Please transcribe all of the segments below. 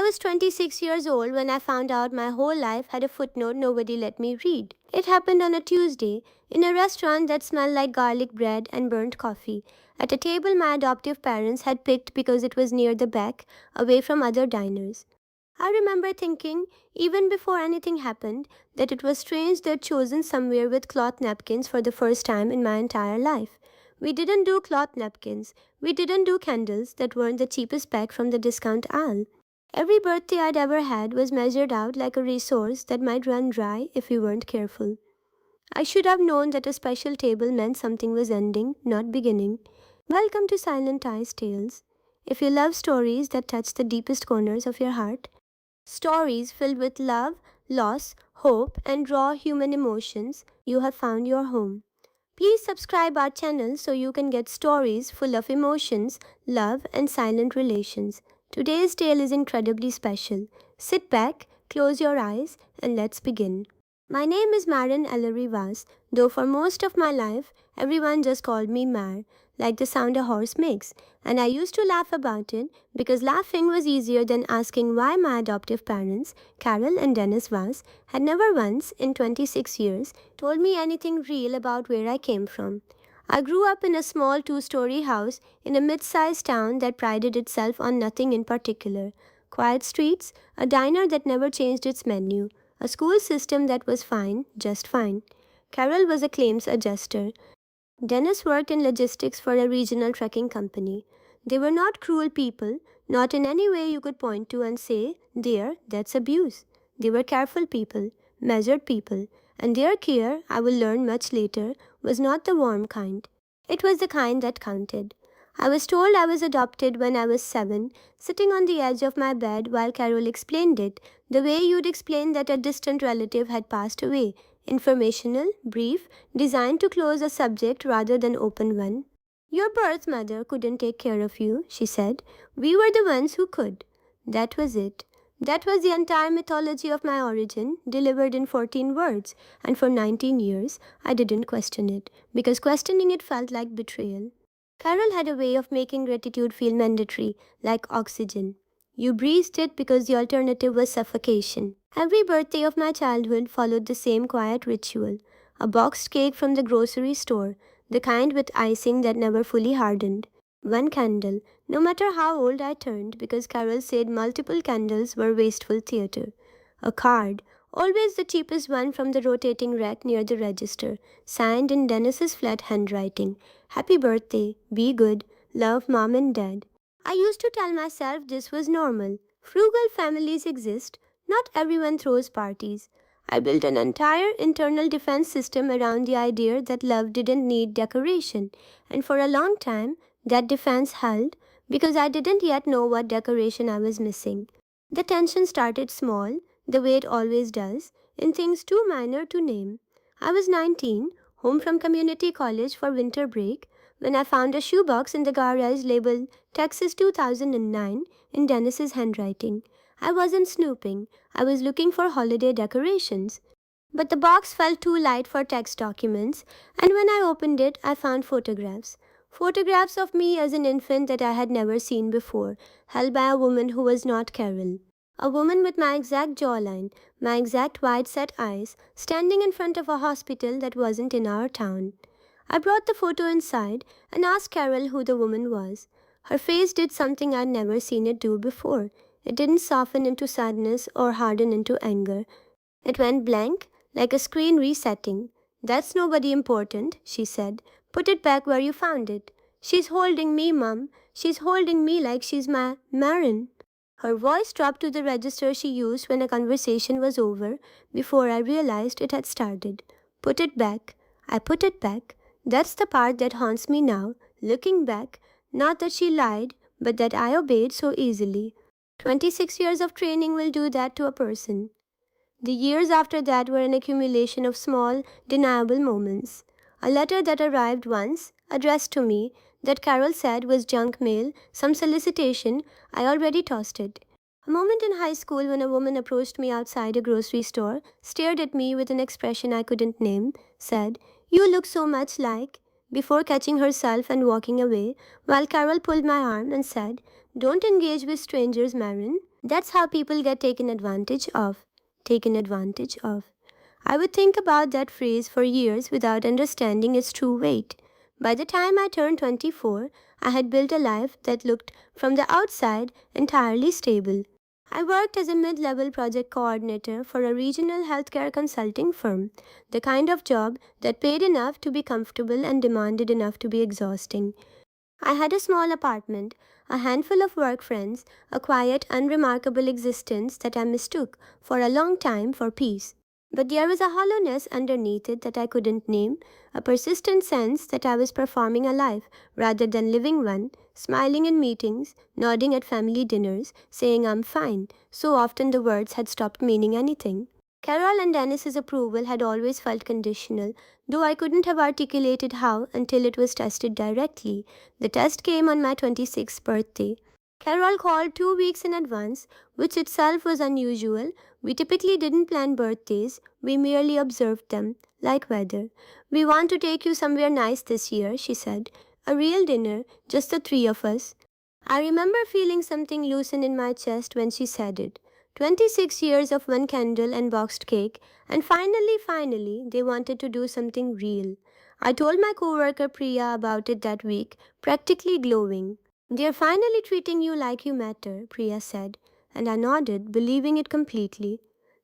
was 26 years old when I found out my whole life had a footnote nobody let me read. It happened on a Tuesday, in a restaurant that smelled like garlic bread and burnt coffee, at a table my adoptive parents had picked because it was near the back, away from other diners. I remember thinking, even before anything happened, that it was strange they'd chosen somewhere with cloth napkins for the first time in my entire life. We didn't do cloth napkins. We didn't do candles that weren't the cheapest pack from the discount aisle. Every birthday I'd ever had was measured out like a resource that might run dry if we weren't careful. I should have known that a special table meant something was ending, not beginning. Welcome to Silent Eyes Tales. If you love stories that touch the deepest corners of your heart, stories filled with love, loss, hope, and raw human emotions, you have found your home. Please subscribe our channel so you can get stories full of emotions, love, and silent relations. Today's tale is incredibly special. Sit back, close your eyes, and let's begin. My name is Maren, though for most of my life, everyone just called me Mar, like the sound a horse makes, and I used to laugh about it because laughing was easier than asking why my adoptive parents, Carol and Dennis Vaz, had never once, in 26 years, told me anything real about where I came from. I grew up in a small two-story house in a mid-sized town that prided itself on nothing in particular. Quiet streets, a diner that never changed its menu, a school system that was fine, just fine. Carol was a claims adjuster. Dennis worked in logistics for a regional trucking company. They were not cruel people, not in any way you could point to and say, there, that's abuse. They were careful people, measured people, and their care, I will learn much later, was not the warm kind. It was the kind that counted. I was told I was adopted when I was 7, sitting on the edge of my bed while Carol explained it, the way you'd explain that a distant relative had passed away, informational, brief, designed to close a subject rather than open one. Your birth mother couldn't take care of you, she said. We were the ones who could. That was it. That was the entire mythology of my origin, delivered in 14 words, and for 19 years I didn't question it, because questioning it felt like betrayal. Carol had a way of making gratitude feel mandatory, like oxygen. You breathed it because the alternative was suffocation. Every birthday of my childhood followed the same quiet ritual. A boxed cake from the grocery store, the kind with icing that never fully hardened. One candle, no matter how old I turned, because Carol said multiple candles were wasteful theater. A card, always the cheapest one from the rotating rack near the register, signed in Dennis's flat handwriting. Happy birthday, be good, love mom and dad. I used to tell myself this was normal. Frugal families exist, not everyone throws parties. I built an entire internal defense system around the idea that love didn't need decoration, and for a long time, that defense held because I didn't yet know what decoration I was missing. The tension started small, the way it always does, in things too minor to name. I was 19, home from community college for winter break, when I found a shoebox in the garage labeled Texas 2009 in Dennis's handwriting. I wasn't snooping, I was looking for holiday decorations. But the box felt too light for text documents, and when I opened it, I found photographs. Photographs of me as an infant that I had never seen before, held by a woman who was not Carol. A woman with my exact jawline, my exact wide-set eyes, standing in front of a hospital that wasn't in our town. I brought the photo inside and asked Carol who the woman was. Her face did something I'd never seen it do before. It didn't soften into sadness or harden into anger. It went blank, like a screen resetting. That's nobody important, she said. Put it back where you found it. She's holding me, Mum. She's holding me like she's my Maren. Her voice dropped to the register she used when a conversation was over, before I realized it had started. Put it back. I put it back. That's the part that haunts me now, looking back. Not that she lied, but that I obeyed so easily. 26 years of training will do that to a person. The years after that were an accumulation of small, deniable moments. A letter that arrived once, addressed to me, that Carol said was junk mail, some solicitation, I already tossed it. A moment in high school when a woman approached me outside a grocery store, stared at me with an expression I couldn't name, said, "You look so much like," before catching herself and walking away, while Carol pulled my arm and said, "Don't engage with strangers, Maren." That's how people get taken advantage of. Taken advantage of. I would think about that phrase for years without understanding its true weight. By the time I turned 24, I had built a life that looked, from the outside, entirely stable. I worked as a mid level project coordinator for a regional healthcare consulting firm, the kind of job that paid enough to be comfortable and demanded enough to be exhausting. I had a small apartment, a handful of work friends, a quiet, unremarkable existence that I mistook for a long time for peace. But there was a hollowness underneath it that I couldn't name, a persistent sense that I was performing a life rather than living one, smiling in meetings, nodding at family dinners, saying I'm fine. So often the words had stopped meaning anything. Carol and Dennis's approval had always felt conditional, though I couldn't have articulated how until it was tested directly. The test came on my 26th birthday. Carol called 2 weeks in advance, which itself was unusual. We typically didn't plan birthdays, we merely observed them, like weather. We want to take you somewhere nice this year, she said. A real dinner, just the three of us. I remember feeling something loosen in my chest when she said it. 26 years of one candle and boxed cake, and finally, they wanted to do something real. I told my coworker Priya about it that week, practically glowing. They're finally treating you like you matter, Priya said, and I nodded, believing it completely.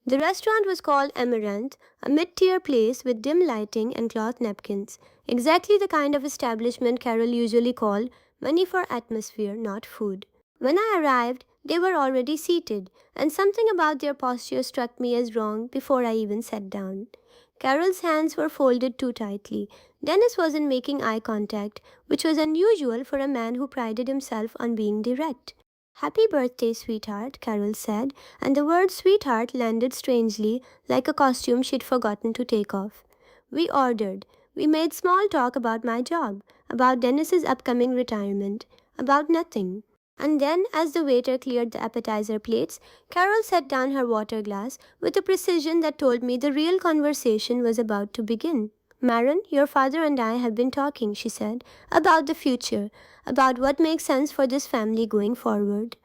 The restaurant was called Amaranth, a mid tier place with dim lighting and cloth napkins, exactly the kind of establishment Carol usually called money for atmosphere, not food. When I arrived, they were already seated, and something about their posture struck me as wrong before I even sat down. Carol's hands were folded too tightly. Dennis wasn't making eye contact, which was unusual for a man who prided himself on being direct. Happy birthday, sweetheart, Carol said, and the word sweetheart landed strangely, like a costume she'd forgotten to take off. We ordered. We made small talk about my job, about Dennis's upcoming retirement, about nothing. And then, as the waiter cleared the appetizer plates, Carol set down her water glass with a precision that told me the real conversation was about to begin. Maren, your father and I have been talking, she said, about the future, about what makes sense for this family going forward.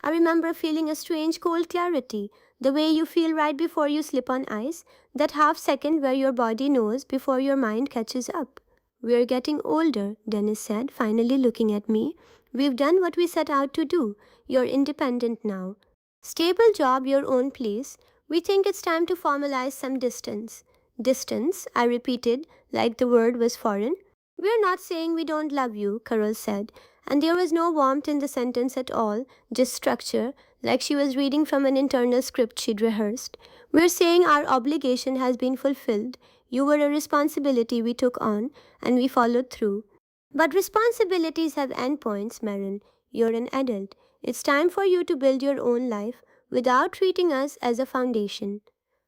I remember feeling a strange cold clarity, the way you feel right before you slip on ice, that half second where your body knows before your mind catches up. We're getting older, Dennis said, finally looking at me. We've done what we set out to do. You're independent now. Stable job, your own place. We think it's time to formalize some distance. Distance, I repeated, like the word was foreign. We're not saying we don't love you, Carol said, and there was no warmth in the sentence at all, just structure, like she was reading from an internal script she'd rehearsed. We're saying our obligation has been fulfilled. You were a responsibility we took on, and we followed through. But responsibilities have endpoints, Maren. You're an adult. It's time for you to build your own life without treating us as a foundation.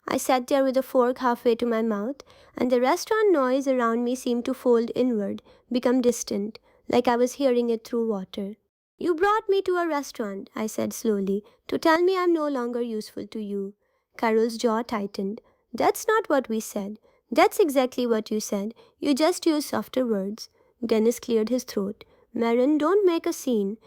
I sat there with a fork halfway to my mouth, and the restaurant noise around me seemed to fold inward, become distant, like I was hearing it through water. You brought me to a restaurant, I said slowly, to tell me I'm no longer useful to you. Carol's jaw tightened. That's not what we said. That's exactly what you said. You just used softer words. Dennis cleared his throat. Maren, don't make a scene.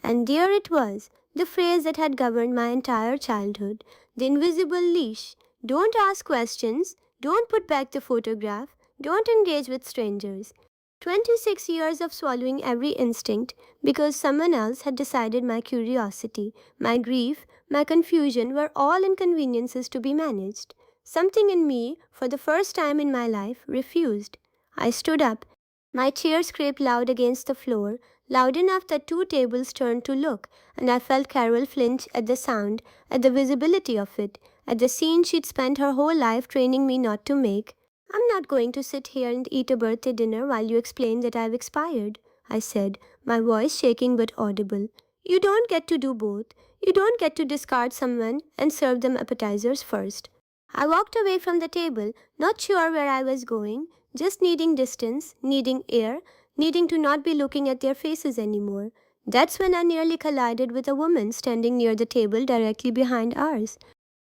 And there it was, the phrase that had governed my entire childhood. The invisible leash. Don't ask questions. Don't put back the photograph. Don't engage with strangers. 26 years of swallowing every instinct because someone else had decided my curiosity, my grief, my confusion were all inconveniences to be managed. Something in me, for the first time in my life, refused. I stood up. My chair scraped loud against the floor, loud enough that two tables turned to look, and I felt Carol flinch at the sound, at the visibility of it, at the scene she'd spent her whole life training me not to make. I'm not going to sit here and eat a birthday dinner while you explain that I've expired, I said, my voice shaking but audible. You don't get to do both. You don't get to discard someone and serve them appetizers first. I walked away from the table, not sure where I was going, just needing distance, needing air, needing to not be looking at their faces anymore. That's when I nearly collided with a woman standing near the table directly behind ours.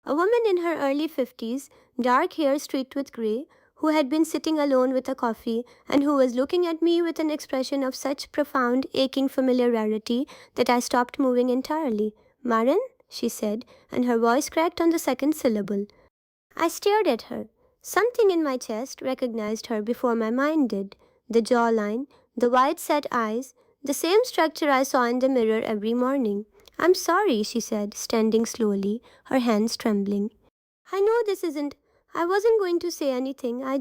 A woman in her early 50s, dark hair streaked with grey, who had been sitting alone with a coffee and who was looking at me with an expression of such profound, aching familiarity that I stopped moving entirely. Maren? she said, and her voice cracked on the second syllable. I stared at her. Something in my chest recognized her before my mind did. The jawline, the wide set eyes, the same structure I saw in the mirror every morning. I'm sorry, she said, standing slowly, her hands trembling. I know this isn't. I wasn't going to say anything. I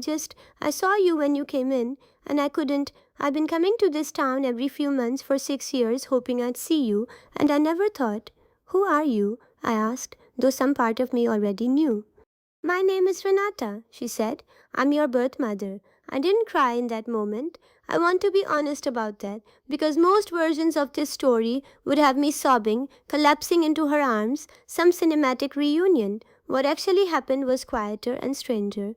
saw you when you came in, and I couldn't. I've been coming to this town every few months for 6 years, hoping I'd see you, and I never thought. Who are you? I asked, though some part of me already knew. My name is Renata, she said. I'm your birth mother. I didn't cry in that moment. I want to be honest about that, because most versions of this story would have me sobbing, collapsing into her arms, some cinematic reunion. What actually happened was quieter and stranger.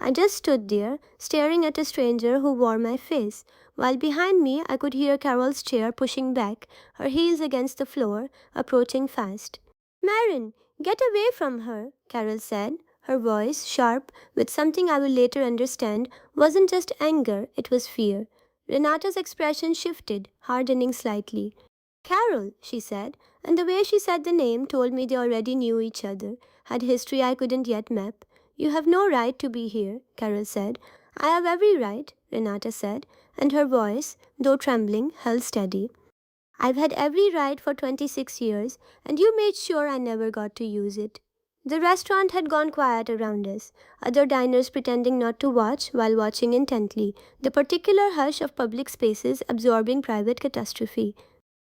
I just stood there, staring at a stranger who wore my face, while behind me I could hear Carol's chair pushing back, her heels against the floor, approaching fast. Maren, get away from her, Carol said, her voice sharp with something I will later understand wasn't just anger, it was fear. Renata's expression shifted, hardening slightly. Carol, she said, and the way she said the name told me they already knew each other, had history I couldn't yet map. You have no right to be here, Carol said. I have every right, Renata said, and her voice, though trembling, held steady. I've had every right for 26 years, and you made sure I never got to use it. The restaurant had gone quiet around us, other diners pretending not to watch while watching intently, the particular hush of public spaces absorbing private catastrophe.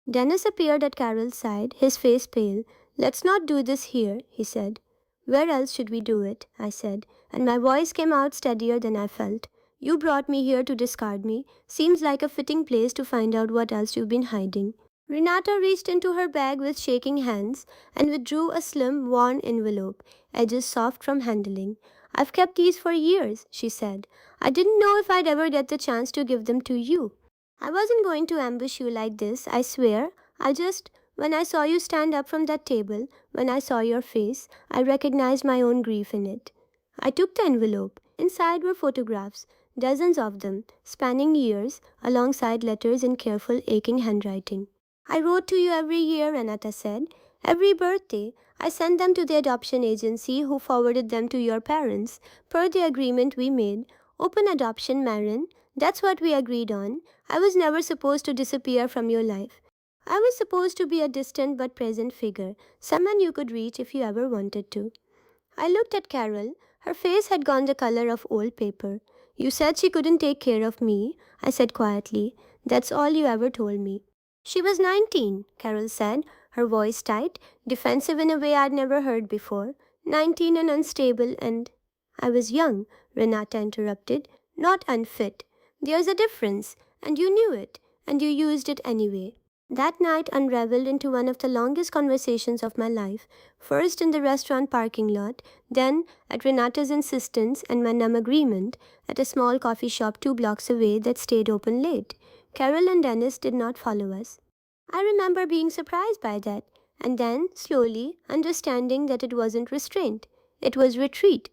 Dennis appeared at Carol's side, his face pale. Let's not do this here, he said. Where else should we do it? I said, and my voice came out steadier than I felt. You brought me here to discard me. Seems like a fitting place to find out what else you've been hiding. Renata reached into her bag with shaking hands and withdrew a slim, worn envelope, edges soft from handling. I've kept these for years, she said. I didn't know if I'd ever get the chance to give them to you. I wasn't going to ambush you like this, I swear. When I saw you stand up from that table, when I saw your face, I recognized my own grief in it. I took the envelope. Inside were photographs, dozens of them, spanning years, alongside letters in careful, aching handwriting. I wrote to you every year, Renata said. Every birthday. I sent them to the adoption agency who forwarded them to your parents, per the agreement we made. Open adoption, Maren. That's what we agreed on. I was never supposed to disappear from your life. I was supposed to be a distant but present figure, someone you could reach if you ever wanted to. I looked at Carol. Her face had gone the color of old paper. You said she couldn't take care of me, I said quietly. That's all you ever told me. She was 19, Carol said, her voice tight, defensive in a way I'd never heard before. 19 and unstable and... I was young, Renata interrupted, not unfit. There's a difference, and you knew it, and you used it anyway. That night unraveled into one of the longest conversations of my life, first in the restaurant parking lot, then, at Renata's insistence and my numb agreement, at a small coffee shop 2 blocks away that stayed open late. Carol and Dennis did not follow us. I remember being surprised by that, and then, slowly, understanding that it wasn't restraint. It was retreat.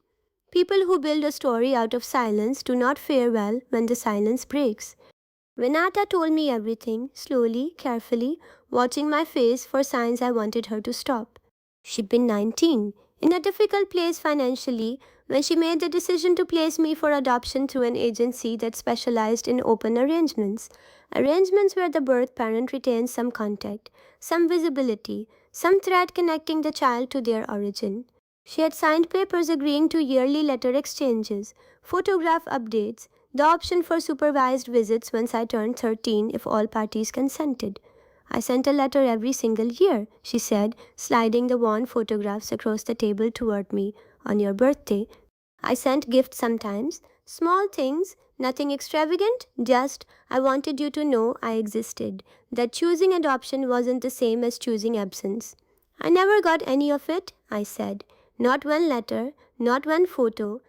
People who build a story out of silence do not fare well when the silence breaks. Renata told me everything, slowly, carefully, watching my face for signs I wanted her to stop. She'd been 19, in a difficult place financially, when she made the decision to place me for adoption through an agency that specialized in open arrangements. Arrangements where the birth parent retains some contact, some visibility, some thread connecting the child to their origin. She had signed papers agreeing to yearly letter exchanges, photograph updates, the option for supervised visits once I turned 13 if all parties consented. I sent a letter every single year, she said, sliding the worn photographs across the table toward me. On your birthday. I sent gifts sometimes. Small things, nothing extravagant, just I wanted you to know I existed, that choosing adoption wasn't the same as choosing absence. I never got any of it, I said. Not one letter, not one photo,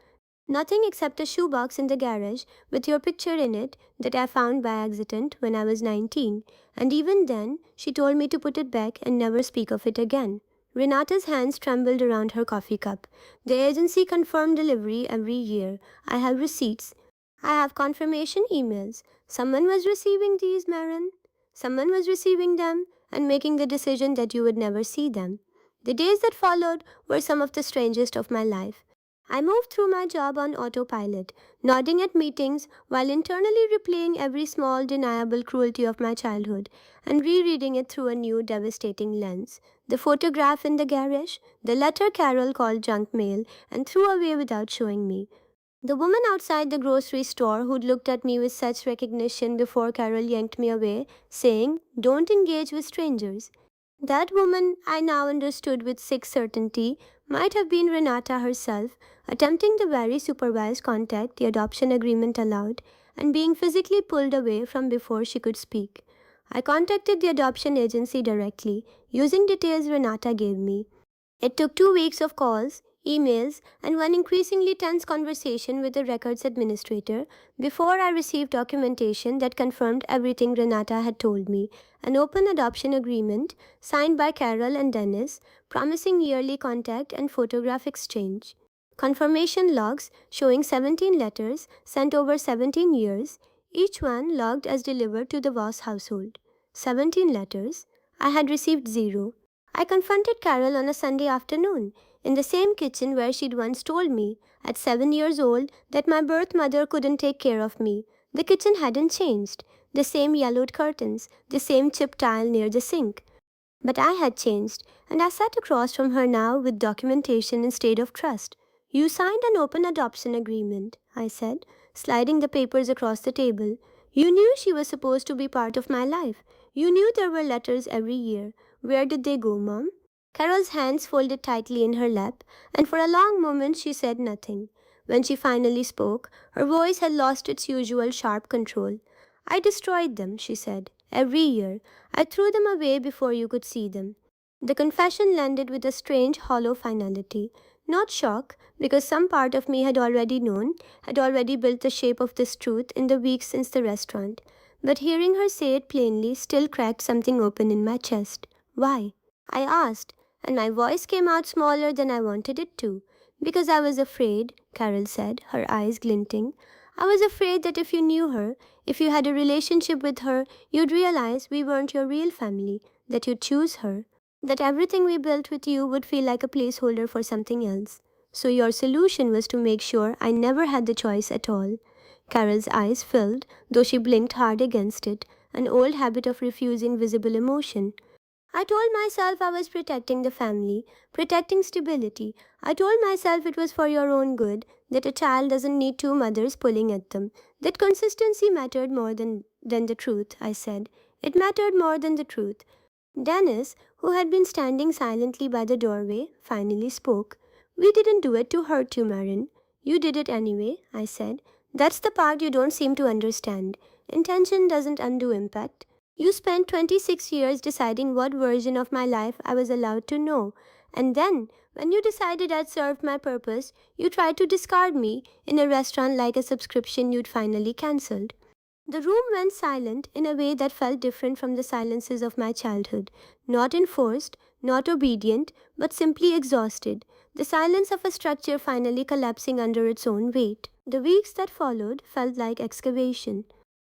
nothing except a shoebox in the garage with your picture in it that I found by accident when I was 19. And even then, she told me to put it back and never speak of it again. Renata's hands trembled around her coffee cup. The agency confirmed delivery every year. I have receipts. I have confirmation emails. Someone was receiving these, Maren. Someone was receiving them and making the decision that you would never see them. The days that followed were some of the strangest of my life. I moved through my job on autopilot, nodding at meetings while internally replaying every small, deniable cruelty of my childhood and rereading it through a new, devastating lens. The photograph in the garage, the letter Carol called junk mail and threw away without showing me. The woman outside the grocery store who'd looked at me with such recognition before Carol yanked me away, saying, "Don't engage with strangers." That woman, I now understood with sick certainty, might have been Renata herself, attempting the very supervised contact the adoption agreement allowed, and being physically pulled away from before she could speak. I contacted the adoption agency directly, using details Renata gave me. It took 2 weeks of calls, emails, and one increasingly tense conversation with the records administrator before I received documentation that confirmed everything Renata had told me. An open adoption agreement signed by Carol and Dennis, promising yearly contact and photograph exchange. Confirmation logs showing 17 letters sent over 17 years, each one logged as delivered to the Voss household. 17 letters. I had received zero. I confronted Carol on a Sunday afternoon, in the same kitchen where she'd once told me, at 7 years old, that my birth mother couldn't take care of me. The kitchen hadn't changed. The same yellowed curtains, the same chipped tile near the sink. But I had changed, and I sat across from her now with documentation instead of trust. "You signed an open adoption agreement," I said, sliding the papers across the table. "You knew she was supposed to be part of my life. You knew there were letters every year. Where did they go, Mom?" Carol's hands folded tightly in her lap, and for a long moment she said nothing. When she finally spoke, her voice had lost its usual sharp control. "I destroyed them," she said. "Every year. I threw them away before you could see them." The confession landed with a strange, hollow finality. Not shock, because some part of me had already known, had already built the shape of this truth in the weeks since the restaurant. But hearing her say it plainly still cracked something open in my chest. "Why?" I asked, and my voice came out smaller than I wanted it to. "Because I was afraid," Carol said, her eyes glinting. "I was afraid that if you knew her, if you had a relationship with her, you'd realize we weren't your real family, that you'd choose her, that everything we built with you would feel like a placeholder for something else. So your solution was to make sure I never had the choice at all." Carol's eyes filled, though she blinked hard against it, an old habit of refusing visible emotion. "I told myself I was protecting the family, protecting stability. I told myself it was for your own good, that a child doesn't need two mothers pulling at them, that consistency mattered more than the truth," I said. "It mattered more than the truth." Dennis, who had been standing silently by the doorway, finally spoke. "We didn't do it to hurt you, Maren. You did it anyway," I said. "That's the part you don't seem to understand. Intention doesn't undo impact. You spent 26 years deciding what version of my life I was allowed to know. And then, when you decided I'd served my purpose, you tried to discard me in a restaurant like a subscription you'd finally cancelled." The room went silent in a way that felt different from the silences of my childhood. Not enforced, not obedient, but simply exhausted. The silence of a structure finally collapsing under its own weight. The weeks that followed felt like excavation.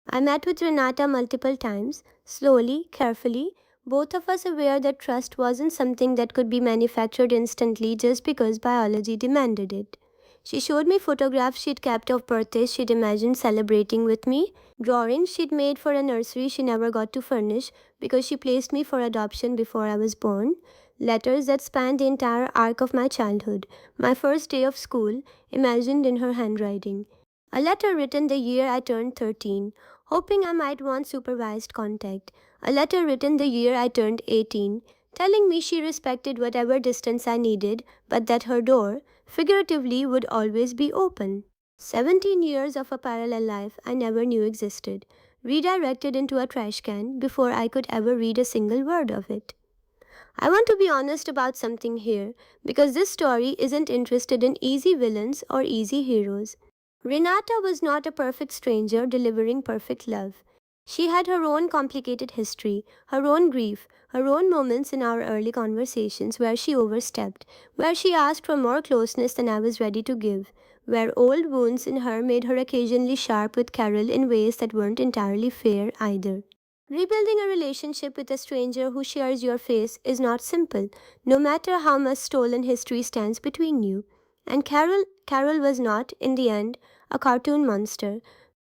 I met with Renata multiple times, slowly, carefully, both of us aware that trust wasn't something that could be manufactured instantly just because biology demanded it. She showed me photographs she'd kept of birthdays she'd imagined celebrating with me, drawings she'd made for a nursery she never got to furnish because she placed me for adoption before I was born, letters that spanned the entire arc of my childhood, my first day of school, imagined in her handwriting. A letter written the year I turned 13, hoping I might want supervised contact. A letter written the year I turned 18, telling me she respected whatever distance I needed, but that her door, figuratively, would always be open. 17 years of a parallel life I never knew existed, redirected into a trash can before I could ever read a single word of it. I want to be honest about something here, because this story isn't interested in easy villains or easy heroes. Renata was not a perfect stranger delivering perfect love. She had her own complicated history, her own grief, her own moments in our early conversations where she overstepped, where she asked for more closeness than I was ready to give, where old wounds in her made her occasionally sharp with Carol in ways that weren't entirely fair either. Rebuilding a relationship with a stranger who shares your face is not simple, no matter how much stolen history stands between you. And Carol was not, in the end, a cartoon monster.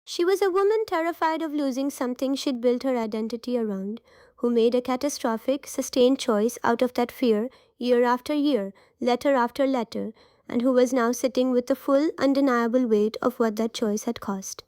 She was a woman terrified of losing something she'd built her identity around, who made a catastrophic, sustained choice out of that fear year after year, letter after letter, and who was now sitting with the full, undeniable weight of what that choice had cost.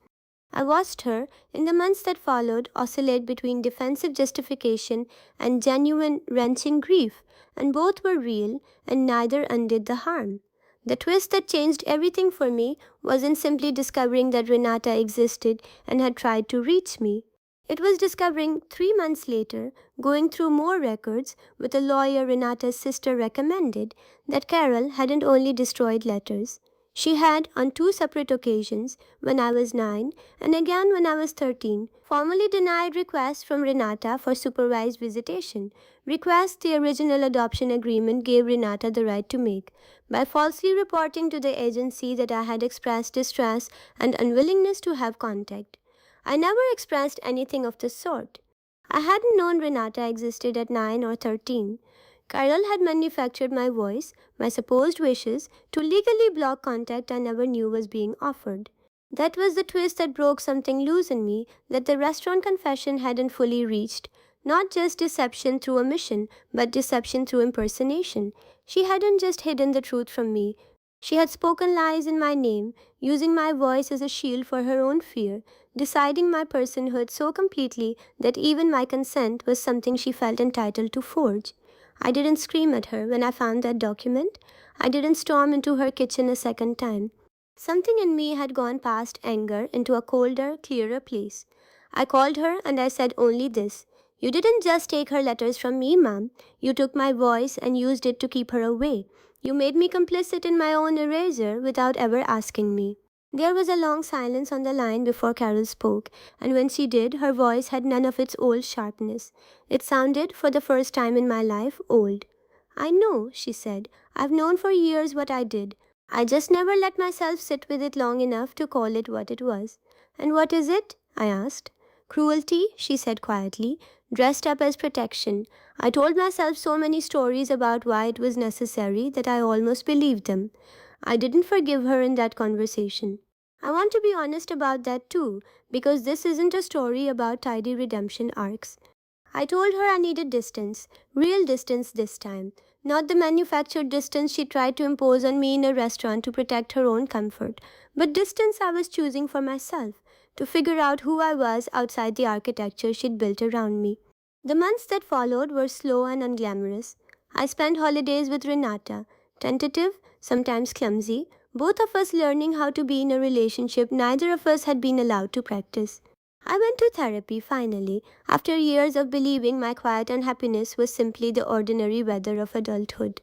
I watched her, in the months that followed, oscillate between defensive justification and genuine, wrenching grief, and both were real, and neither undid the harm. The twist that changed everything for me wasn't simply discovering that Renata existed and had tried to reach me. It was discovering 3 months later, going through more records with a lawyer Renata's sister recommended, that Carol hadn't only destroyed letters. She had, on 2 separate occasions, when I was 9 and again when I was 13, formally denied requests from Renata for supervised visitation, requests the original adoption agreement gave Renata the right to make, by falsely reporting to the agency that I had expressed distress and unwillingness to have contact. I never expressed anything of the sort. I hadn't known Renata existed at 9 or 13. Carol had manufactured my voice, my supposed wishes, to legally block contact I never knew was being offered. That was the twist that broke something loose in me that the restaurant confession hadn't fully reached. Not just deception through omission, but deception through impersonation. She hadn't just hidden the truth from me. She had spoken lies in my name, using my voice as a shield for her own fear, deciding my personhood so completely that even my consent was something she felt entitled to forge. I didn't scream at her when I found that document. I didn't storm into her kitchen a second time. Something in me had gone past anger into a colder, clearer place. I called her and I said only this: "You didn't just take her letters from me, ma'am. You took my voice and used it to keep her away. You made me complicit in my own erasure without ever asking me." There was a long silence on the line before Carol spoke, and when she did, her voice had none of its old sharpness. It sounded, for the first time in my life, old. "I know," she said. "I've known for years what I did. I just never let myself sit with it long enough to call it what it was." "And what is it?" I asked. "Cruelty," she said quietly, "dressed up as protection. I told myself so many stories about why it was necessary that I almost believed them. I didn't forgive her in that conversation. I want to be honest about that too, because this isn't a story about tidy redemption arcs. I told her I needed distance, real distance this time, not the manufactured distance she tried to impose on me in a restaurant to protect her own comfort, but distance I was choosing for myself, to figure out who I was outside the architecture she'd built around me. The months that followed were slow and unglamorous. I spent holidays with Renata, tentative, sometimes clumsy, both of us learning how to be in a relationship neither of us had been allowed to practice. I went to therapy finally, after years of believing my quiet unhappiness was simply the ordinary weather of adulthood.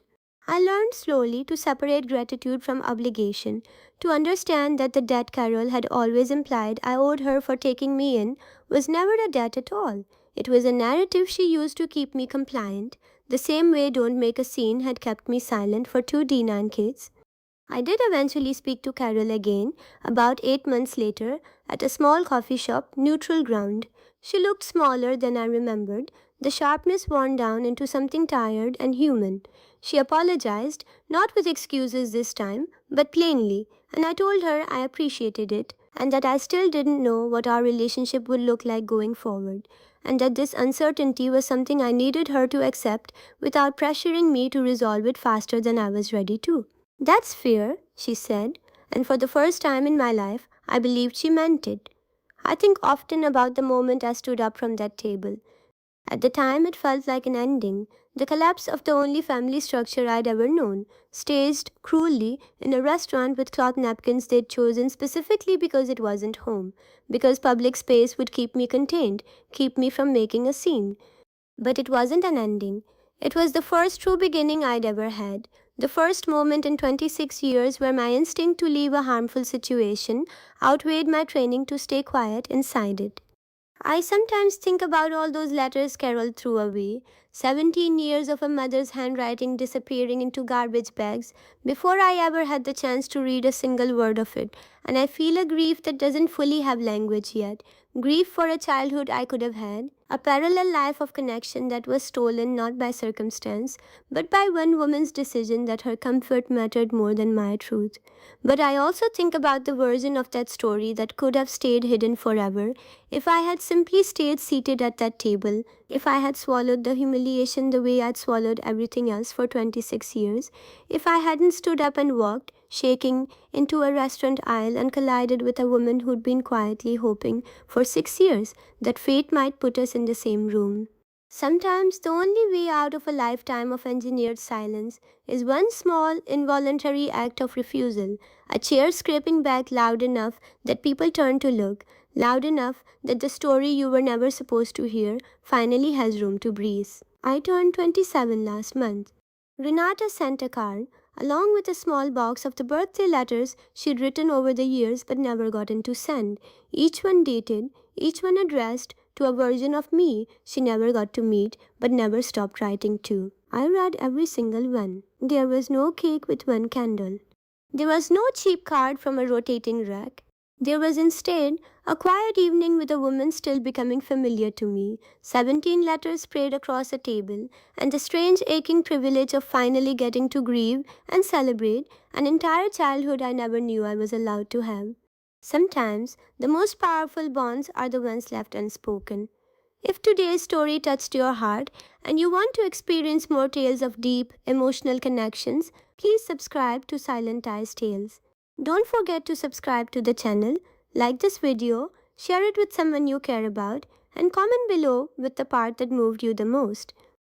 I learned slowly to separate gratitude from obligation, to understand that the debt Carol had always implied I owed her for taking me in was never a debt at all. It was a narrative she used to keep me compliant, the same way Don't Make a Scene had kept me silent for 2 D9 kids. I did eventually speak to Carol again, about 8 months later, at a small coffee shop, neutral ground. She looked smaller than I remembered, the sharpness worn down into something tired and human. She apologized, not with excuses this time, but plainly, and I told her I appreciated it, and that I still didn't know what our relationship would look like going forward, and that this uncertainty was something I needed her to accept without pressuring me to resolve it faster than I was ready to. "That's fair," she said, and for the first time in my life, I believed she meant it. I think often about the moment I stood up from that table. At the time, it felt like an ending, the collapse of the only family structure I'd ever known, staged cruelly in a restaurant with cloth napkins they'd chosen specifically because it wasn't home, because public space would keep me contained, keep me from making a scene. But it wasn't an ending. It was the first true beginning I'd ever had. The first moment in 26 years where my instinct to leave a harmful situation outweighed my training to stay quiet inside it. I sometimes think about all those letters Carol threw away, 17 years of a mother's handwriting disappearing into garbage bags before I ever had the chance to read a single word of it, and I feel a grief that doesn't fully have language yet. Grief for a childhood I could have had, a parallel life of connection that was stolen not by circumstance, but by one woman's decision that her comfort mattered more than my truth. But I also think about the version of that story that could have stayed hidden forever if I had simply stayed seated at that table, if I had swallowed the humiliation the way I'd swallowed everything else for 26 years, if I hadn't stood up and walked, shaking, into a restaurant aisle and collided with a woman who'd been quietly hoping for 6 years that fate might put us in the same room. Sometimes the only way out of a lifetime of engineered silence is one small, involuntary act of refusal, a chair scraping back loud enough that people turn to look, loud enough that the story you were never supposed to hear finally has room to breathe. I turned 27 last month. Renata sent a card, along with a small box of the birthday letters she'd written over the years but never gotten to send, each one dated, each one addressed to a version of me she never got to meet but never stopped writing to. I read every single one. There was no cake with one candle. There was no cheap card from a rotating rack. There was instead a quiet evening with a woman still becoming familiar to me, 17 letters sprayed across a table, and the strange aching privilege of finally getting to grieve and celebrate an entire childhood I never knew I was allowed to have. Sometimes the most powerful bonds are the ones left unspoken. If today's story touched your heart and you want to experience more tales of deep, emotional connections, please subscribe to Silent Eyes Tales. Don't forget to subscribe to the channel, like this video, share it with someone you care about, and comment below with the part that moved you the most.